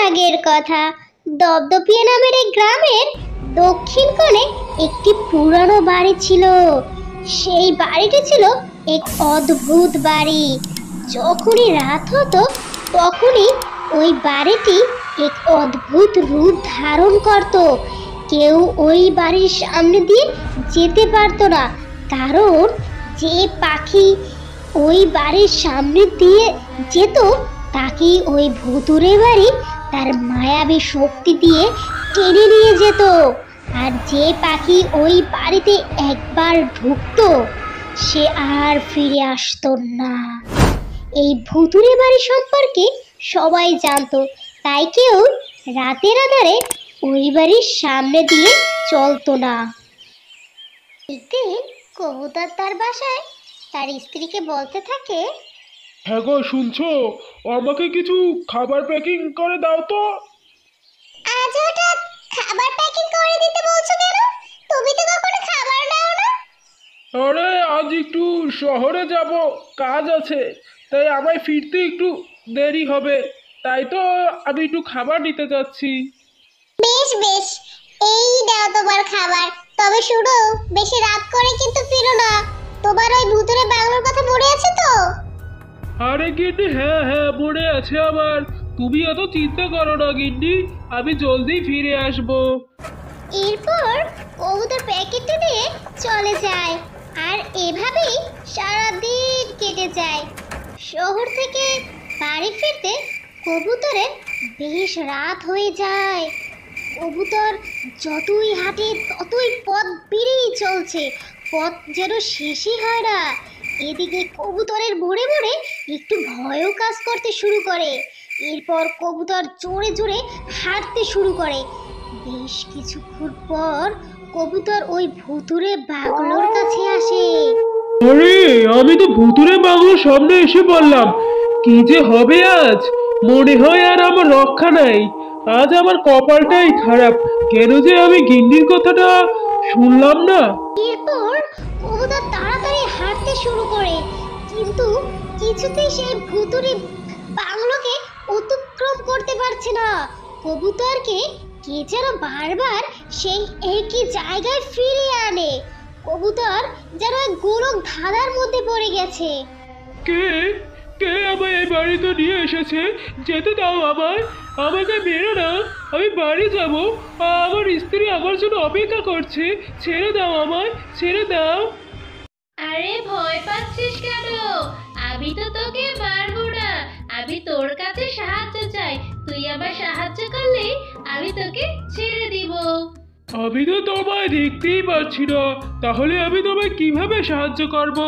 আগের কথা। দপদপিয়া নামের এক গ্রামের দক্ষিণ কোণে একটি পুরানো বাড়ি ছিল। সেই বাড়িটি ছিল এক অদ্ভুত বাড়ি। যখনই রাত হতো তখনই ওই বাড়িটি এক অদ্ভুত রূপ ধারণ করত। কেউ ওই বাড়ির সামনে দিয়ে যেতে পারতো না, কারণ যে পাখি ওই বাড়ির সামনে দিয়ে যেত তাকে ওই ভুতুড়ে বাড়ি তার মায়াবী শক্তি দিয়ে টেনে নিয়ে যেত। আর যে পাখি ওই বাড়িতে একবার ঢুকতো সে আর ফিরে আসতো না। এই ভুতুড়ে বাড়ি সম্পর্কে সবাই জানতো, তাই কেউ রাতের আধারে ওই বাড়ির সামনে দিয়ে চলতো না। একদিন কবুতর তার বাসায় তার স্ত্রীকে বলতে থাকে, হ্যাঁ গো, শুনছো? আমাকে কিছু খাবার প্যাকিং করে দাও তো। আজ হঠাৎ খাবার প্যাকিং করে দিতে বলছো কেন? তুমি তো কখনো খাবার নাও না। আরে আজ একটু শহরে যাব, কাজ আছে, তাই আমায় ফিরতে একটু দেরি হবে, তাই তো আমি একটু খাবার নিতে যাচ্ছি। বেশ বেশ, এই দাও তোমার খাবার। তবে শুনো, বেশি রাত করে কিন্তু ফিরো না। তোমার ওই ভুতুড়ে বাংলোর কথা মনে আছে তো? আরে গিন্নি, হ্যাঁ হ্যাঁ মনে আছে আমার। তুমি এত চিন্তা করো না গিন্নি, আমি জলদি ফিরে আসবো। এরপর কবুতর প্যাকেটটা দিয়ে চলে যায়, আর এভাবেই সারা দিন কেটে যায়। শহর থেকে বাড়ি ফিরতে কবুতরের বেশ রাত হয়ে যায়। কবুতর যতই হাঁটে ততই পথ বেড়েই চলছে, পথ যেন শেষই হয় না। এদিকে কবুতরের ভোরে ভোরে একটু ভয়ও কাজ করতে শুরু করে। এরপর কবুতর জোরে জোরে হাঁটতে শুরু করে। বেশ কিছুক্ষণ পর কবুতর ওই ভুতুড়ে বাগলোর কাছে আসে। আরে আমি তো ভুতুরে বাংলোর সামনে এসে পড়লাম। কি যে হবে আজ, মনে হয় আর আমার রক্ষা নাই। আজ আমার কপালটাই খারাপ, কেন যে আমি গিন্নির কথাটা শুনলাম না। এরপর কবুতর তাড়াতাড়ি হাঁটতে শুরু করে, কিন্তু কিছুতেই সেই ভুতুড়ে বাংলোকে অতিক্রম করতে পারছে না। কবুতরকে কে যেন বারবার সেই একই জায়গায় ফিরিয়ে আনে। কবুতর যেন এক গোলক ধাঁধার মধ্যে পড়ে গেছে। কে কে আমায় এই বাড়িতে নিয়ে এসেছে? যেতে দাও আমায়, আমাকে মেরো না, আমি বাড়ি যাব। আমার স্ত্রী আমার জন্য অপেক্ষা করছে। ছেড়ে দাও আমায়, ছেড়ে দাও। আরে ভয় পাচ্ছিস কেন? আমি তো তোকে মারবো না, আমি তোর কাছে সাহায্য চাই। তুই আমার সাহায্য করলে আমি তোকে ছেড়ে দিব। আমি তো তোমায় দেখতেই পাচ্ছি না, তাহলে আমি তোমায় কিভাবে সাহায্য করব?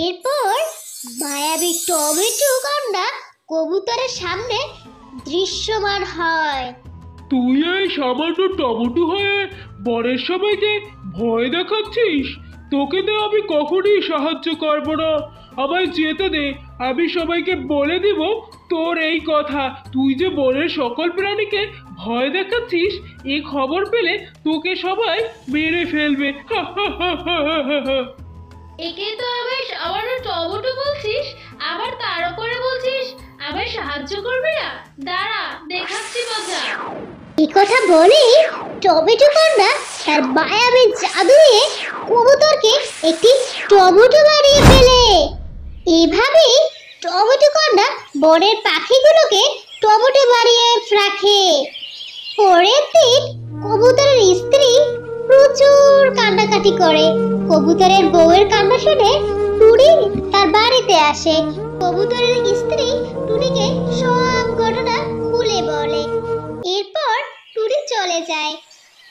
এরপর মায়াবী টমেটো কান্ডা কবুতরের সামনে দৃশ্যমান হয়। তুই এই সামান্য টমেটো হয়ে বরের সবাইকে ভয় দেখাচ্ছিস? তোকে তো আমি কখনোই সাহায্য করব না, আমায় যেতে দে। আমি সবাইকে বলে দিব তোর এই কথা। তুই যে বনের সকল প্রাণীকে ভয় দেখাচ্ছিস, এই খবর পেলে তোকে সবাই মেরে ফেলবে। একে তো আবার সামান্য টমেটো বলছিস, আবার তার উপরে বলছিস আমায় সাহায্য করবে না। দাঁড়া, দেখাচ্ছি মজা। এই কথা বলে টমেটো কান্ডা তার মায়াবী জাদু দিয়ে কবুতরকে একটি টমেটো বানিয়ে ফেলে। এইভাবেই টমেটো কান্ডা বনের পাখিগুলোকে টমেটো বানিয়ে রাখে। পরের দিন কবুতরের স্ত্রী প্রচুর কান্নাকাটি করে। কবুতরের বউয়ের কান্না শুনে টুনি তার বাড়িতে আসে। কবুতরের স্ত্রী টুনিকে সব ঘটনা খুলে বলে। এরপর টুনি চলে যায়।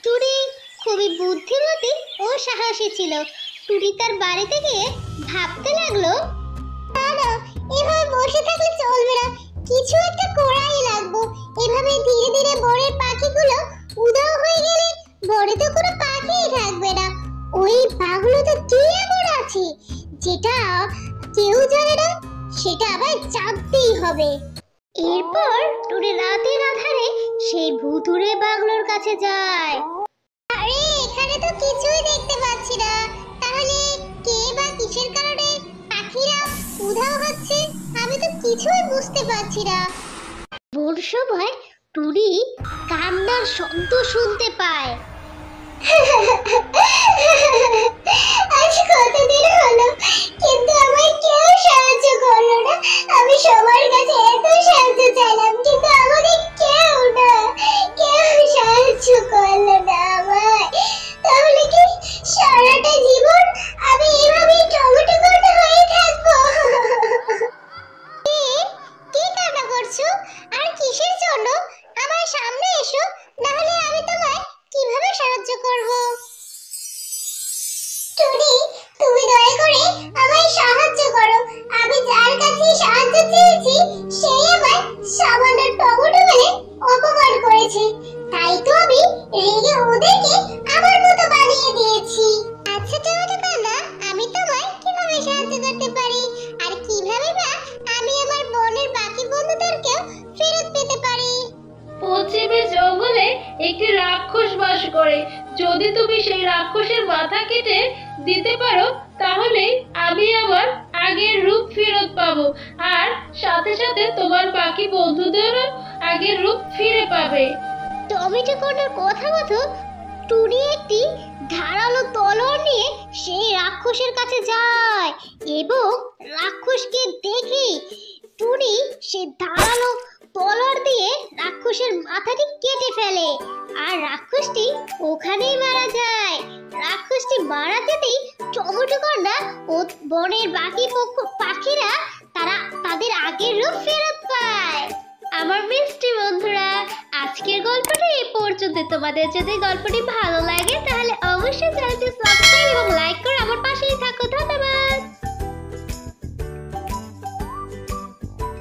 টুনি খুবই বুদ্ধিমতী ও সাহসী ছিল। টুনি তার বাড়িতে গিয়ে ভাবতে লাগলো, না না, এভাবে বসে থাকলে চলবে না, কিছু একটা করাই লাগবে। এভাবে ধীরে ধীরে বনের পাখিগুলো উধাও হয়ে গেলে বনে তো কোনো পাখিই থাকবে না। ওই বাঘগুলোতে কি এমন আছে যেটা কেউ জানে না, সেটা আবার জানতেই হবে। এরপর টুনি রাতের আধারে সেই ভুতুড়ে বাংলোর কাছে যায়। আরে এখানে তো কিছুই দেখতে পাচ্ছি না, তাহলে কে বা কিসের কারণে পাখিরা উধাও হচ্ছে আমি তো কিছুই বুঝতে পারছি না। ভোর সময় টুনি কান্নার শব্দ শুনতে পায়। আজ কতদিন হলো, কিন্তু আমায় কেউ সাহায্য করলো না। আমি সবার কাছে এত সাহায্য চাইলাম, কিন্তু আমাকে কেউ সাহায্য করলো না আমায়। তাহলে কি সারাটা জীবন আমি এভাবেই টমেটো কাটা হয়ে থাকবো? কি কান্না করছো আর কিসের জন্য? আমার সামনে এসো, না হলে আমি তোমায় কিভাবে সাহায্য করব? টুনি, তুমি দয়া করে আমায় সাহায্য করো। আমি যার কাছে সাহায্য চেয়েছি সেই আমায় সামান্য টমেটো বলে অপমান করেছে, তাই তো আমি রেগে ওদেরকে আমার মতো বানিয়ে দিয়েছি। আচ্ছা টমেটো কান্না, আমি তোমায় কিভাবে সাহায্য করতে পারি, আর কিভাবে বা আমি আমার বনের বাকি বন্ধুদেরকেও ফেরত পেতে পারি? পশ্চিমে জঙ্গলে একটি রাক্ষস বাস করে। যদি তুমি সেই রাক্ষসের মাথা কেটে দিতে পারো, তাহলে আমি আমার আগের রূপ ফেরত পাবো, আর সাথে সাথে তোমার বাকি বন্ধুদেরও আগের রূপ ফিরে পাবে। টমেটো কান্নার কথা মতো টুনি একটি ধারালো তলোয়ার নিয়ে সেই রাক্ষসের কাছে যায় এবং রাক্ষসকে দেখে টুনি সেই ধারালো তলোয়ার দিয়ে রাক্ষসের মাথাটি কেটে ফেলে, আর রাক্ষসটি ওখানেই মারা যায়। রাক্ষসটি মারা যেতেই টমেটো কান্না ও বনের বাকি পাখিরা তারা তাদের আগের রূপ ফেরত পায়। আমার মিষ্টি বন্ধুরা, আজকের গল্পটা এই পর্যন্ত। তোমাদের যদি গল্পটি ভালো লাগে তাহলে অবশ্যই চ্যানেলটি সাবস্ক্রাইব এবং লাইক করে আমার পাশেই থাকো। ধন্যবাদ।